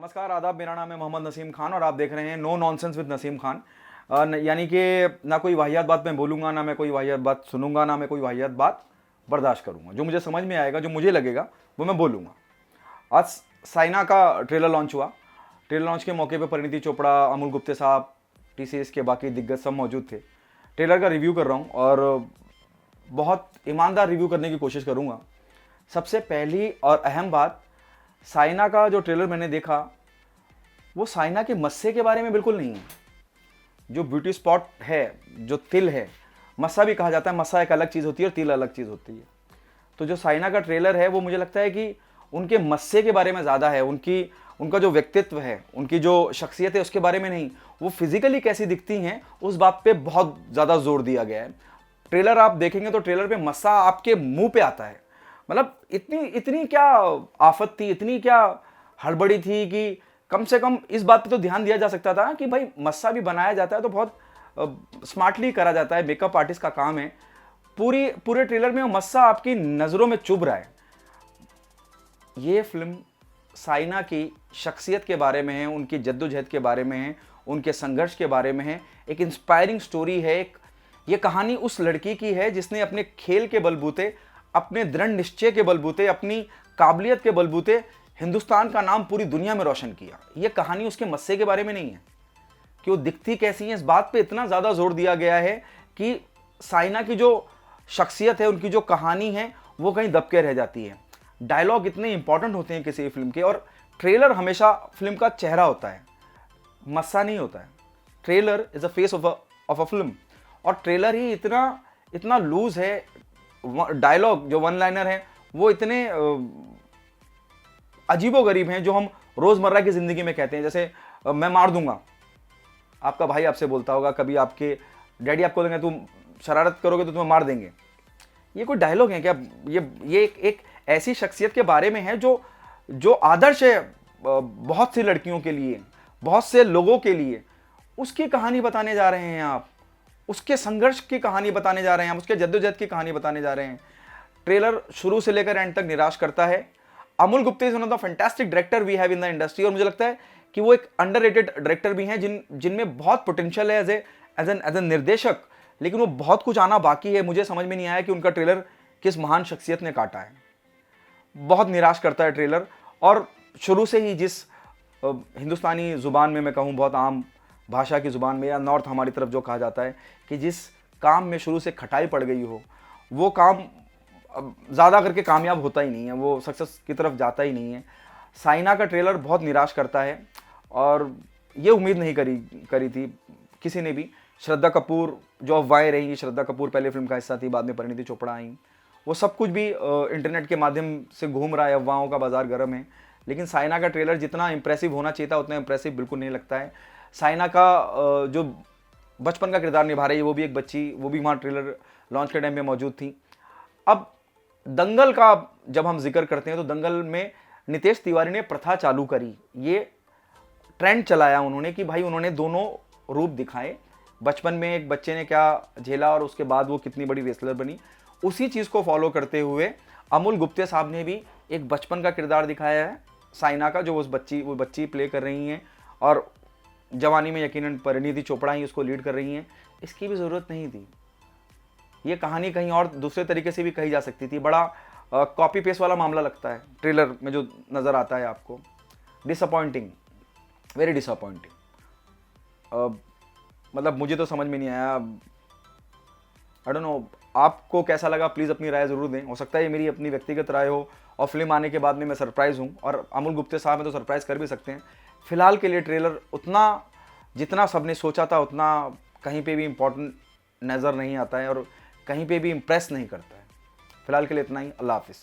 नमस्कार, आदाब। मेरा नाम है मोहम्मद नसीम खान और आप देख रहे हैं no nonsense with Naseem Khan. यानी कि ना कोई वाहियात बात मैं बोलूँगा, ना मैं कोई वाहियात बात सुनूंगा, ना मैं कोई वाहियात बात बर्दाश्त करूँगा। जो मुझे समझ में आएगा, जो मुझे लगेगा, वो मैं बोलूँगा। आज साइना का ट्रेलर लॉन्च हुआ। ट्रेलर लॉन्च के मौके पर परिणीति चोपड़ा, अमूल गुप्ते साहब, TCS के बाकी दिग्गज सब मौजूद थे। ट्रेलर का रिव्यू कर रहा हूँ और बहुत ईमानदार रिव्यू करने की कोशिश करूँगा। सबसे पहली और अहम बात, साइना का जो ट्रेलर मैंने देखा वो साइना के मस्से के बारे में बिल्कुल नहीं है। जो ब्यूटी स्पॉट है, जो तिल है, मस्सा भी कहा जाता है। मस्सा एक अलग चीज़ होती है और तिल अलग चीज़ होती है। तो जो साइना का ट्रेलर है वो मुझे लगता है कि उनके मस्से के बारे में ज़्यादा है, उनका जो व्यक्तित्व है, उनकी जो शख्सियत है उसके बारे में नहीं। वो फिजिकली कैसी दिखती हैं उस बात पे बहुत ज़्यादा जोर दिया गया है। ट्रेलर आप देखेंगे तो ट्रेलर पे मस्सा आपके मुंह पे आता है। मतलब इतनी क्या आफत थी, इतनी क्या हड़बड़ी थी कि कम से कम इस बात पे तो ध्यान दिया जा सकता था कि भाई मस्सा भी बनाया जाता है तो बहुत स्मार्टली करा जाता है। मेकअप आर्टिस्ट का काम है। पूरे ट्रेलर में मस्सा आपकी नज़रों में चुभ रहा है। ये फिल्म साइना की शख्सियत के बारे में है, उनकी जद्दोजहद के बारे में है, उनके संघर्ष के बारे में है। एक इंस्पायरिंग स्टोरी है। ये कहानी उस लड़की की है जिसने अपने खेल के बलबूते, अपने दृढ़ निश्चय के बलबूते, अपनी काबिलियत के बलबूते हिंदुस्तान का नाम पूरी दुनिया में रोशन किया। ये कहानी उसके मस्से के बारे में नहीं है कि वो दिखती कैसी है। इस बात पे इतना ज़्यादा जोर दिया गया है कि साइना की जो शख्सियत है, उनकी जो कहानी है, वो कहीं दबके रह जाती है। डायलॉग इतने इंपॉर्टेंट होते हैं किसी फिल्म के, और ट्रेलर हमेशा फिल्म का चेहरा होता है, मस्सा नहीं होता है। Trailer is a face of a film, और ट्रेलर ही इतना लूज है। डायलॉग जो वन लाइनर है वो इतने अजीबोगरीब हैं जो हम रोज़मर्रा की ज़िंदगी में कहते हैं। जैसे मैं मार दूंगा, आपका भाई आपसे बोलता होगा, कभी आपके डैडी आपको देंगे तुम शरारत करोगे तो तुम्हें मार देंगे। ये कोई डायलॉग है क्या? ये एक ऐसी शख्सियत के बारे में है जो आदर्श है बहुत सी लड़कियों के लिए, बहुत से लोगों के लिए। उसकी कहानी बताने जा रहे हैं आप, उसके संघर्ष की कहानी बताने जा रहे हैं आप, उसके जद्दोजहद की कहानी बताने जा रहे हैं। ट्रेलर शुरू से लेकर एंड तक निराश करता है। Amole Gupte is one of the fantastic director we have in the industry, और मुझे लगता है कि वो एक अंडररेटेड डायरेक्टर भी हैं जिनमें बहुत पोटेंशियल है एज एन निर्देशक, लेकिन वो बहुत कुछ आना बाकी है। मुझे समझ में नहीं आया कि उनका ट्रेलर किस महान शख्सियत ने काटा है। बहुत निराश करता है ट्रेलर। और शुरू से ही जिस हिंदुस्तानी ज़ुबान में, मैं कहूँ बहुत आम भाषा की ज़ुबान में, या नॉर्थ हमारी तरफ जो कहा जाता है कि जिस काम में शुरू से खटाई पड़ गई हो, वो काम ज़्यादा करके कामयाब होता ही नहीं है, वो सक्सेस की तरफ जाता ही नहीं है। साइना का ट्रेलर बहुत निराश करता है, और ये उम्मीद नहीं करी थी किसी ने भी। श्रद्धा कपूर, जो अफवाहें रही, श्रद्धा कपूर पहले फिल्म का हिस्सा थी, बाद में परिणीति चोपड़ा आई, वो सब कुछ भी इंटरनेट के माध्यम से घूम रहा है। अफवाहों का बाजार गर्म है। लेकिन साइना का ट्रेलर जितना इंप्रेसिव होना चाहिए था उतना इंप्रेसिव बिल्कुल नहीं लगता है। साइना का जो बचपन का किरदार निभा रही है, वो भी एक बच्ची, वो भी वहाँ ट्रेलर लॉन्च के टाइम में मौजूद थी। अब दंगल का जब हम जिक्र करते हैं तो दंगल में नितेश तिवारी ने प्रथा चालू करी, ये ट्रेंड चलाया उन्होंने कि भाई उन्होंने दोनों रूप दिखाए। बचपन में एक बच्चे ने क्या झेला और उसके बाद वो कितनी बड़ी रेसलर बनी, उसी चीज़ को फॉलो करते हुए अमूल गुप्ते साहब ने भी एक बचपन का किरदार दिखाया है साइना का, जो वो बच्ची प्ले कर रही हैं, और जवानी में यकीनन परिणीति चोपड़ा ही उसको लीड कर रही हैं। इसकी भी ज़रूरत नहीं थी। ये कहानी कहीं और दूसरे तरीके से भी कही जा सकती थी। बड़ा कॉपी पेस्ट वाला मामला लगता है ट्रेलर में जो नज़र आता है आपको। Disappointing, very disappointing. मतलब मुझे तो समझ में नहीं आया। आई डोंट नो आपको कैसा लगा, प्लीज़ अपनी राय ज़रूर दें। हो सकता है ये मेरी अपनी व्यक्तिगत राय हो, और फिल्म आने के बाद में मैं सरप्राइज़ हूँ, और अमूल गुप्ते साहब में तो सरप्राइज़ कर भी सकते हैं। फिलहाल के लिए ट्रेलर उतना जितना सबने सोचा था उतना कहीं पे भी इम्पोर्टेंट नज़र नहीं आता है, और कहीं पे भी इम्प्रेस नहीं करता है। फिलहाल के लिए इतना ही। अल्लाह हाफिज़।